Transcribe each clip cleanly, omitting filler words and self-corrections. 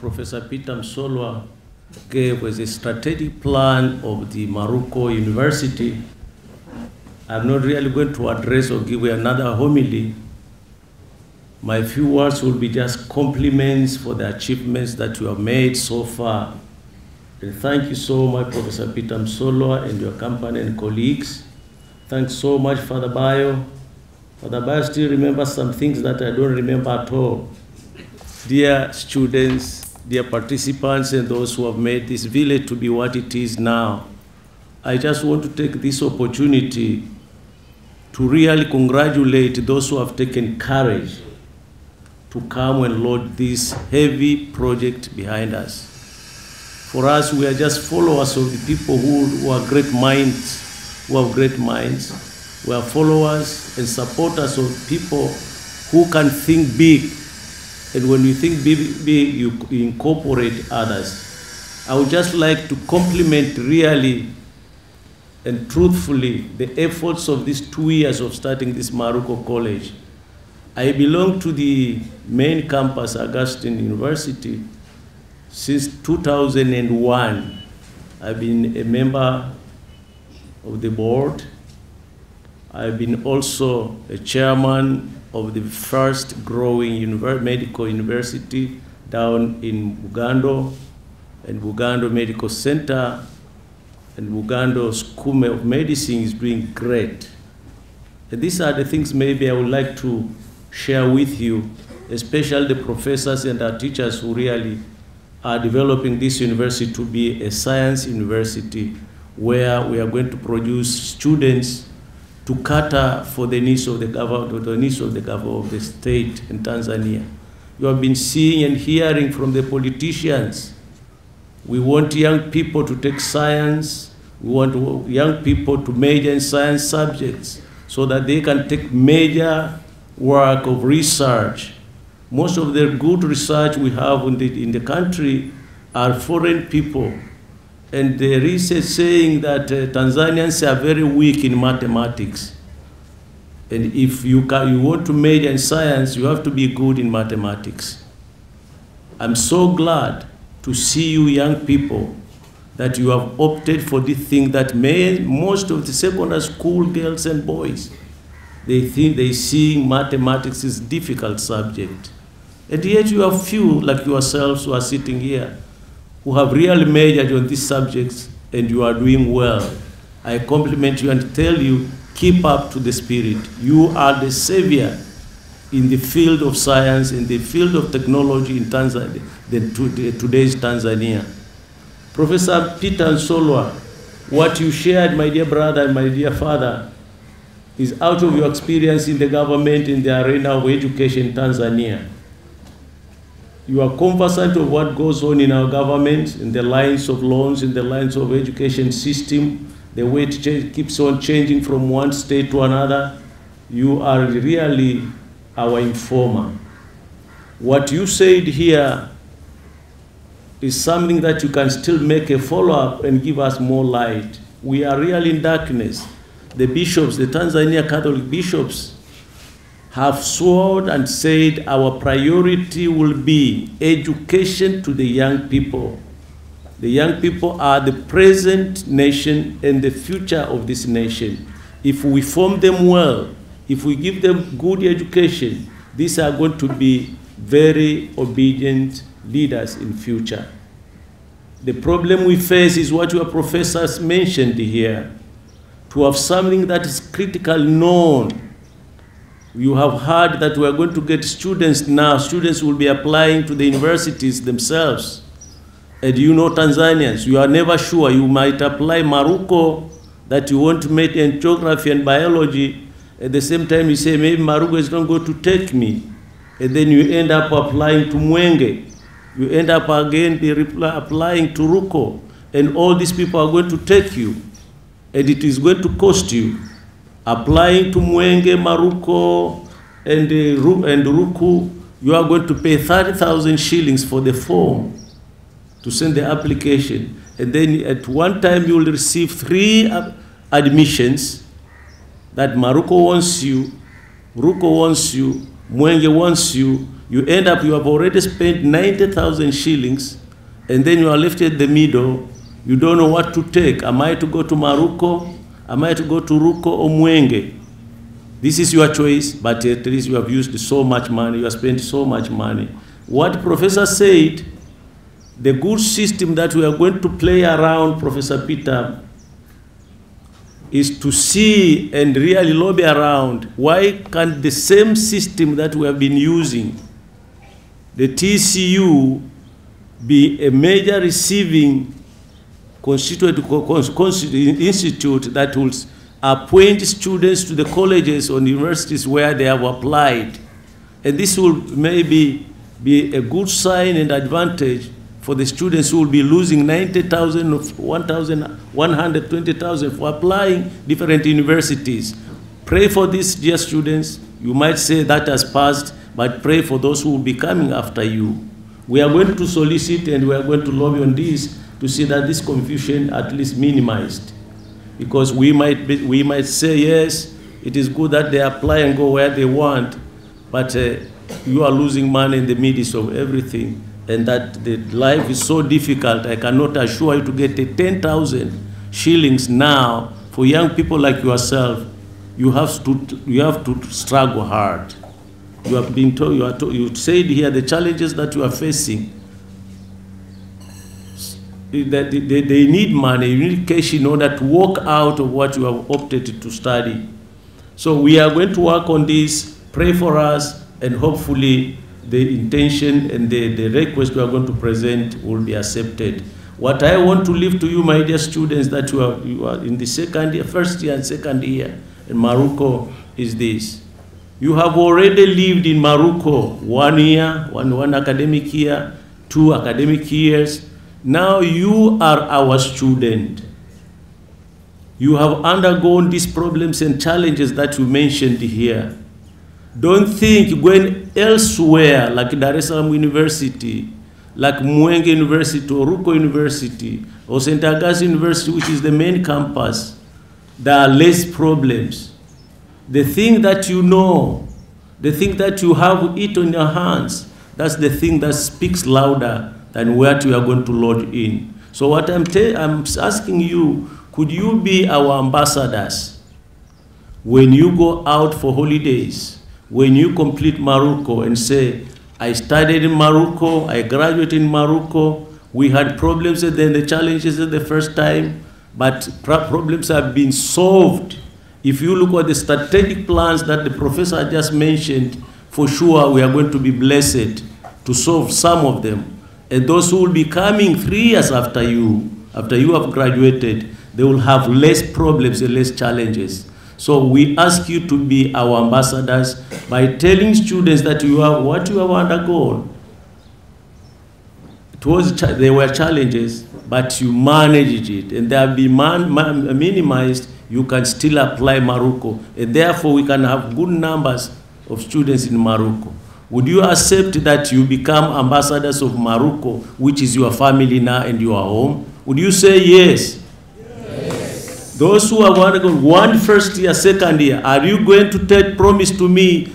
Professor Peter Msolwa gave as a strategic plan of the Maruko University, I'm not really going to address or give another homily. My few words will be just compliments for the achievements that you have made so far. And thank you so much, Professor Peter Msolwa and your company and colleagues. Thanks so much, Father Bayo. Father Bayo still remembers some things that I don't remember at all. Dear students, dear participants, and those who have made this village to be what it is now, I just want to take this opportunity to really congratulate those who have taken courage to come and load this heavy project behind us. For us, we are just followers of the people who are great minds, who have great minds. We are followers and supporters of people who can think big. And when you think big, you incorporate others. I would just like to compliment really and truthfully the efforts of these 2 years of starting this Maruko College. I belong to the main campus, Augustine University, since 2001. I've been a member of the board. I've been also a chairman of the first growing medical university down in Bugando, and Bugando Medical Center, and Bugando School of Medicine is doing great. And these are the things maybe I would like to share with you, especially the professors and our teachers who really are developing this university to be a science university where we are going to produce students to cater for the needs of the government, of the state in Tanzania. You have been seeing and hearing from the politicians. We want young people to take science. We want young people to major in science subjects so that they can take major work of research. Most of the good research we have in the country are foreign people. And there is a saying that Tanzanians are very weak in mathematics. And if you want to major in science, you have to be good in mathematics. I'm so glad to see you young people that you have opted for this thing that most of the secondary school girls and boys, they think they see mathematics is a difficult subject. And yet you have few like yourselves who are sitting here who have really majored on these subjects, and you are doing well. I compliment you and tell you, keep up to the spirit. You are the savior in the field of science, in the field of technology in Tanzania, today's Tanzania. Professor Peter Msolwa, what you shared, my dear brother and my dear father, is out of your experience in the government in the arena of education in Tanzania. You are conversant of what goes on in our government, in the lines of loans, in the lines of education system, the way it keeps on changing from one state to another. You are really our informer. What you said here is something that you can still make a follow-up and give us more light. We are really in darkness. The bishops, the Tanzania Catholic bishops, have sworn and said our priority will be education to the young people. The young people are the present nation and the future of this nation. If we form them well, if we give them good education, these are going to be very obedient leaders in future. The problem we face is what your professors mentioned here. To have something that is critically known. You have heard that we are going to get students now. Students will be applying to the universities themselves. And you know Tanzanians, you are never sure. You might apply Maruko that you want to major in geography and biology. At the same time, you say, maybe Maruko is not going to take me. And then you end up applying to Mwenge. You end up again applying to Ruko. And all these people are going to take you. And it is going to cost you. Applying to Mwenge, Maruko, and Ruku, you are going to pay 30,000 shillings for the form to send the application. And then at one time you will receive 3 admissions that Maruko wants you, Ruko wants you, Mwenge wants you, you end up, you have already spent 90,000 shillings, and then you are left at the middle. You don't know what to take. Am I to go to Maruko? Am I to go to Ruko or Mwenge? This is your choice, but at least you have used so much money, you have spent so much money. What Professor said, the good system that we are going to play around, Professor Peter, is to see and really lobby around why can't the same system that we have been using, the TCU, be a major receiving constituent institute that will appoint students to the colleges or universities where they have applied. And this will maybe be a good sign and advantage for the students who will be losing 90,000 or 120,000 for applying different universities. Pray for these dear students. You might say that has passed, but pray for those who will be coming after you. We are going to solicit and we are going to lobby on this to see that this confusion at least minimized. Because we might say, yes, it is good that they apply and go where they want, but you are losing money in the midst of everything, and that the life is so difficult. I cannot assure you to get 10,000 shillings now for young people like yourself. You have to struggle hard. You have been told, you said here the challenges that you are facing. That they need money, you need cash in order to walk out of what you have opted to study. So we are going to work on this, pray for us, and hopefully the intention and the request we are going to present will be accepted. What I want to leave to you, my dear students, that you are in the second year, first year and second year in Maruko, is this. You have already lived in Maruko 1 year, one academic year, 2 academic years. Now you are our student. You have undergone these problems and challenges that you mentioned here. Don't think going elsewhere like Dar es Salaam University, like Mwenge University or Ruko University or St. Augustine University, which is the main campus, there are less problems. The thing that you know, the thing that you have it on your hands, that's the thing that speaks louder than what you are going to load in. So what I'm asking you, could you be our ambassadors when you go out for holidays, when you complete Maruko and say, I studied in Maruko, I graduated in Maruko, we had problems and then the challenges at the first time, but problems have been solved. If you look at the strategic plans that the professor just mentioned, for sure we are going to be blessed to solve some of them. And those who will be coming 3 years after you have graduated, they will have less problems and less challenges. So we ask you to be our ambassadors by telling students that you have what you have undergone. There were challenges, but you managed it, and they have been minimized. You can still apply Maruko, and therefore we can have good numbers of students in Maruko. Would you accept that you become ambassadors of Maruko, which is your family now and your home? Would you say yes? Yes. Those who have undergone 1 first year, second year, are you going to take promise to me,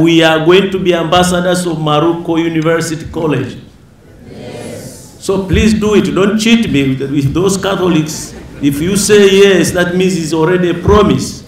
we are going to be ambassadors of Maruko University College? Yes. So please do it. Don't cheat me with those Catholics. If you say yes, that means it's already a promise,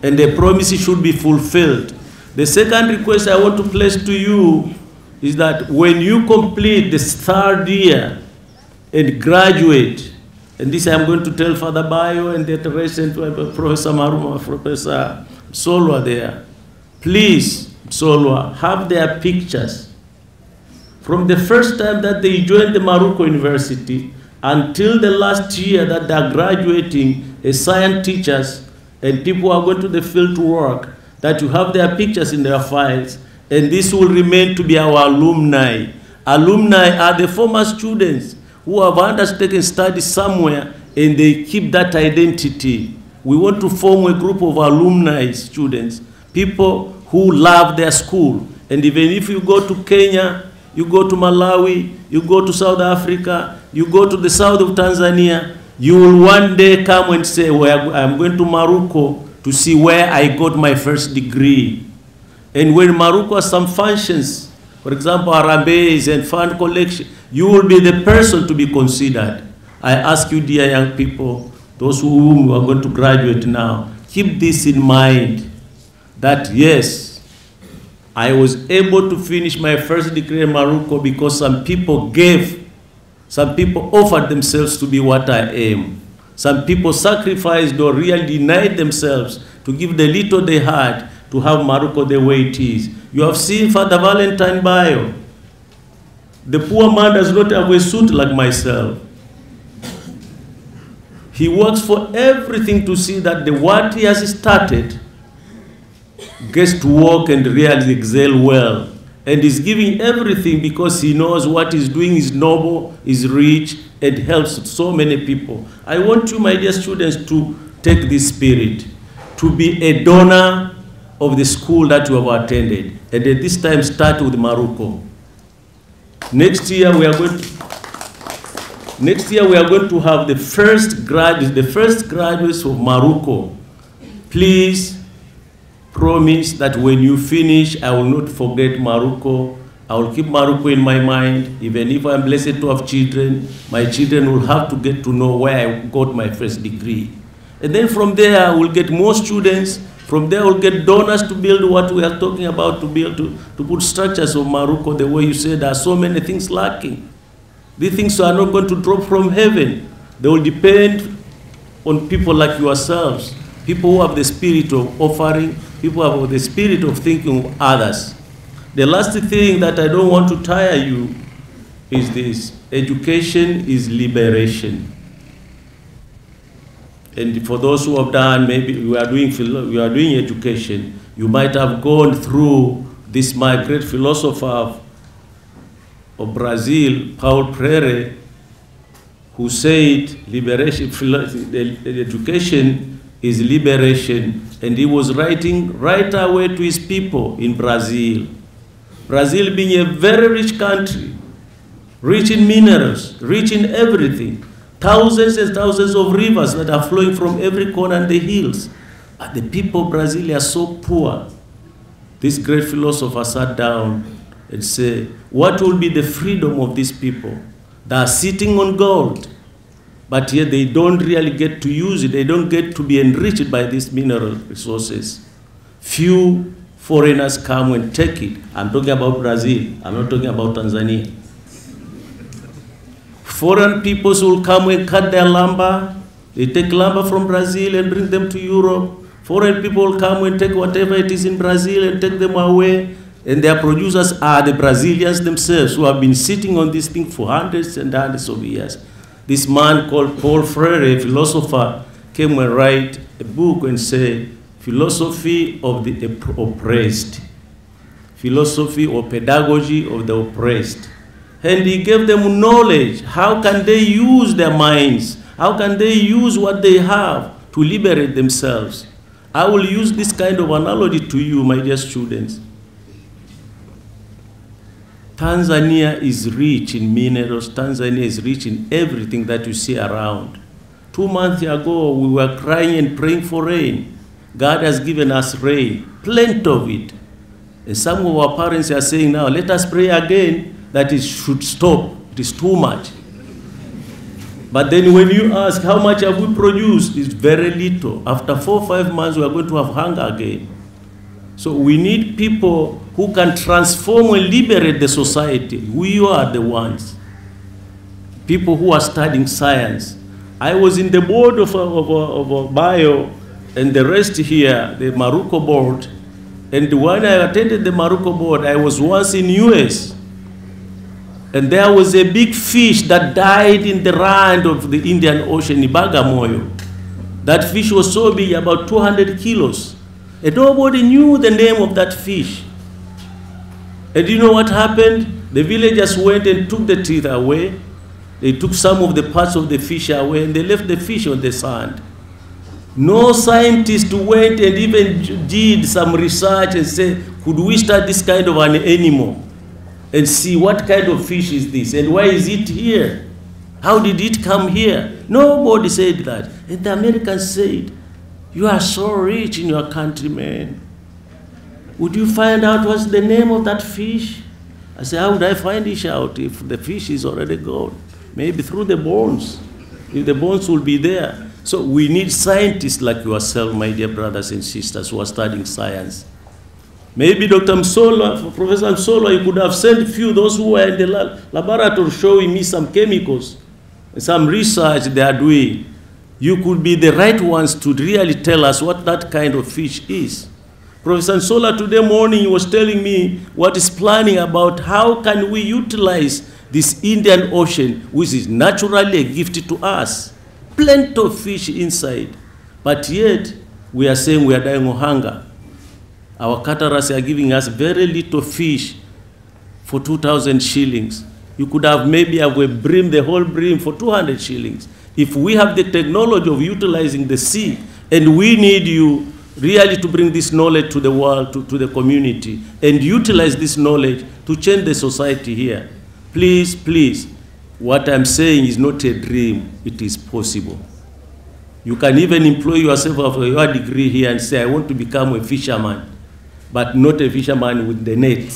and the promise should be fulfilled. The second request I want to place to you is that when you complete the 3rd year and graduate, and this I'm going to tell Father Bayo and the rest, and Professor Maruma, Professor Solwa there, please, Solwa, have their pictures from the first time that they joined the Maruko University until the last year that they are graduating as science teachers and people who are going to the field to work, that you have their pictures in their files, and this will remain to be our alumni. Alumni are the former students who have undertaken studies somewhere and they keep that identity. We want to form a group of alumni students, people who love their school. And even if you go to Kenya, you go to Malawi, you go to South Africa, you go to the south of Tanzania, you will one day come and say, well, I'm going to Maruko to see where I got my first degree. And when Morocco has some functions, for example, Arabes and fund collection, you will be the person to be considered. I ask you, dear young people, those whom are going to graduate now, keep this in mind, that yes, I was able to finish my first degree in Morocco because some people offered themselves to be what I am. Some people sacrificed or really denied themselves to give the little they had to have Morocco the way it is. You have seen Father Valentine Bayo. The poor man does not have a suit like myself. He works for everything to see that the what he has started gets to work and really excel well. And is giving everything because he knows what he's doing is noble, is rich, and helps so many people. I want you, my dear students, to take this spirit, to be a donor of the school that you have attended. And at this time, start with Morocco. Next year, we are going to have the first graduates of Morocco. Please promise that when you finish, I will not forget Morocco. I will keep Morocco in my mind. Even if I'm blessed to have children, my children will have to get to know where I got my first degree. And then from there, I will get more students. From there, we'll get donors to build what we are talking about, to build, to put structures of Morocco the way you said. There are so many things lacking. These things are not going to drop from heaven. They will depend on people like yourselves, people who have the spirit of offering, people who have the spirit of thinking of others. The last thing that I don't want to tire you is this: education is liberation. And for those who have done, maybe we are doing education, you might have gone through this, my great philosopher of Brazil, Paulo Freire, who said liberation, education is liberation. And he was writing right away to his people in Brazil. Brazil being a very rich country, rich in minerals, rich in everything. Thousands and thousands of rivers that are flowing from every corner in the hills. But the people of Brazil are so poor. This great philosopher sat down and said, what will be the freedom of these people? They are sitting on gold, but yet they don't really get to use it. They don't get to be enriched by these mineral resources. Few foreigners come and take it. I'm talking about Brazil. I'm not talking about Tanzania. Foreign peoples will come and cut their lumber. They take lumber from Brazil and bring them to Europe. Foreign people will come and take whatever it is in Brazil and take them away. And their producers are the Brazilians themselves, who have been sitting on this thing for hundreds and hundreds of years. This man called Paulo Freire, a philosopher, came and write a book and say, philosophy of the oppressed. Philosophy or pedagogy of the oppressed. And he gave them knowledge. How can they use their minds? How can they use what they have to liberate themselves? I will use this kind of analogy to you, my dear students. Tanzania is rich in minerals. Tanzania is rich in everything that you see around. 2 months ago, we were crying and praying for rain. God has given us rain, plenty of it. And some of our parents are saying now, let us pray again that it should stop. It is too much. But then when you ask, how much have we produced? It's very little. After 4 or 5 months, we are going to have hunger again. So we need people who can transform and liberate the society. We are the ones. People who are studying science. I was in the board of Bio and the rest here, the Morocco board. And when I attended the Morocco board, I was once in US. And there was a big fish that died in the rand of the Indian Ocean in Bagamoyo. That fish was so big, about 200 kilos. And nobody knew the name of that fish. And you know what happened? The villagers went and took the teeth away. They took some of the parts of the fish away, and they left the fish on the sand. No scientist went and even did some research and said, could we start this kind of an animal and see what kind of fish is this and why is it here? How did it come here? Nobody said that. And the Americans said, you are so rich in your country, man. would you find out what's the name of that fish? I said, how would I find it out if the fish is already gone? Maybe through the bones, if the bones will be there. So we need scientists like yourself, my dear brothers and sisters who are studying science. Maybe Dr. Msolwa, Professor Msolwa, you could have sent a few, those who were in the laboratory showing me some chemicals, some research they are doing. You could be the right ones to really tell us what that kind of fish is. Professor Msolwa today morning was telling me what is planning about how can we utilize this Indian Ocean, which is naturally a gift to us. Plenty of fish inside, but yet we are saying we are dying of hunger. Our caterers are giving us very little fish for 2,000 shillings. You could have maybe have a bream, the whole bream for 200 shillings. If we have the technology of utilizing the sea, and we need you really to bring this knowledge to the world, to the community, and utilize this knowledge to change the society here. Please, please, what I'm saying is not a dream, it is possible. You can even employ yourself of your degree here and say, I want to become a fisherman, but not a fisherman with the net.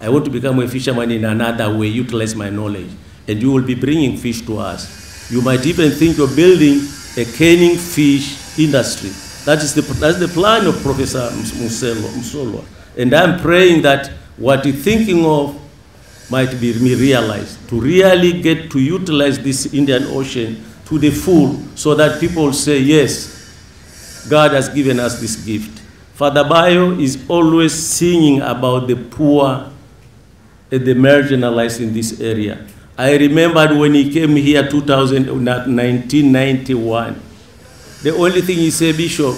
I want to become a fisherman in another way, utilize my knowledge, and you will be bringing fish to us. You might even think you're building a canning fish industry. That's the plan of Professor Msolwa. And I'm praying that what you're thinking of might be realized, to really get to utilize this Indian Ocean to the full, so that people will say, yes, God has given us this gift. Father Bayo is always singing about the poor and the marginalized in this area. I remembered when he came here 1991. The only thing he said, Bishop,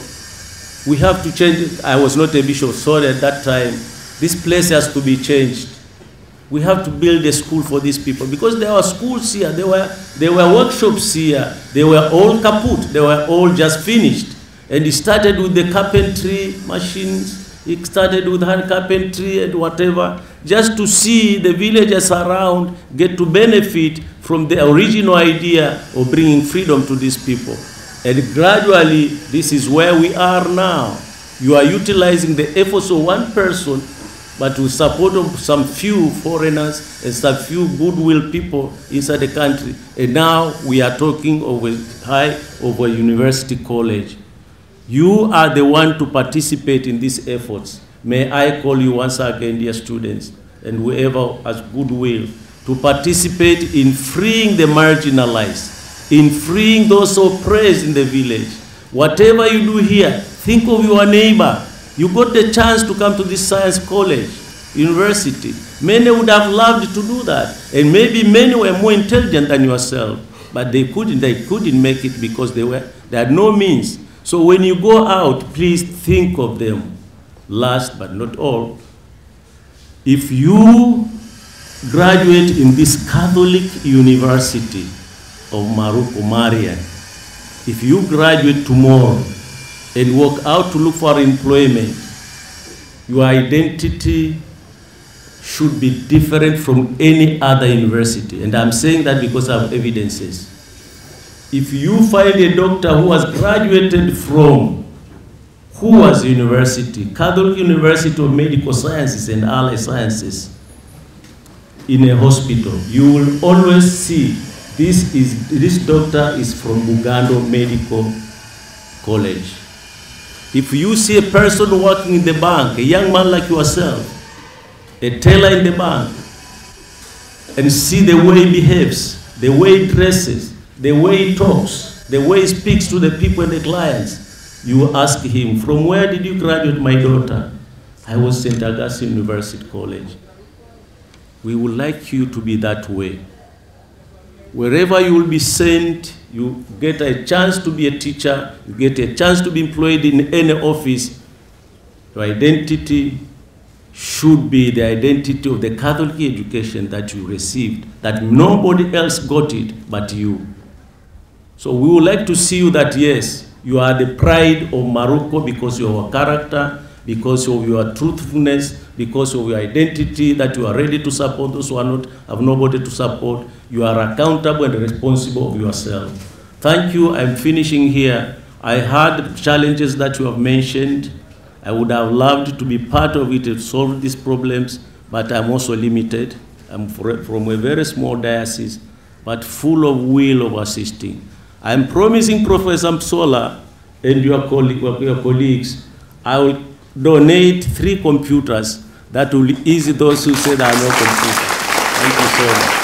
we have to change it. I was not a bishop, sorry, at that time. This place has to be changed. We have to build a school for these people, because there were schools here, there were workshops here, they were all kaput, they were all just finished. And he started with the carpentry machines, he started with hand carpentry and whatever, just to see the villagers around get to benefit from the original idea of bringing freedom to these people. And gradually, this is where we are now. You are utilizing the efforts of one person, but with support of some few foreigners and some few goodwill people inside the country. And now we are talking of a university college. You are the one to participate in these efforts. May I call you once again, dear students, and whoever has goodwill, to participate in freeing the marginalized, in freeing those oppressed in the village. Whatever you do here, think of your neighbor. You got the chance to come to this science college, university. Many would have loved to do that. And maybe many were more intelligent than yourself, but they couldn't make it because they had no means. So when you go out, please think of them. Last but not all, if you graduate in this Catholic University of Mariani, if you graduate tomorrow and walk out to look for employment, your identity should be different from any other university. And I'm saying that because I have evidences. If you find a doctor who has graduated from Chuo University, Catholic University of Medical Sciences and Allied Sciences, in a hospital, you will always see this doctor is from Bugando Medical College. If you see a person working in the bank, a young man like yourself, a teller in the bank, and see the way he behaves, the way he dresses, the way he talks, the way he speaks to the people and the clients, you ask him, from where did you graduate, my daughter? I was St. Augustine University College. We would like you to be that way. Wherever you will be sent, you get a chance to be a teacher, you get a chance to be employed in any office, your identity should be the identity of the Catholic education that you received, that nobody else got it but you. So we would like to see you that, yes, you are the pride of Morocco because of your character, because of your truthfulness, because of your identity, that you are ready to support those who are not, have nobody to support. You are accountable and responsible of yourself. Thank you. I'm finishing here. I heard the challenges that you have mentioned. I would have loved to be part of it to solve these problems, but I'm also limited. I'm from a very small diocese, but full of will of assisting. I'm promising Professor Msola and your colleagues, I will donate 3 computers that will ease those who say there are no computers. Thank you so much.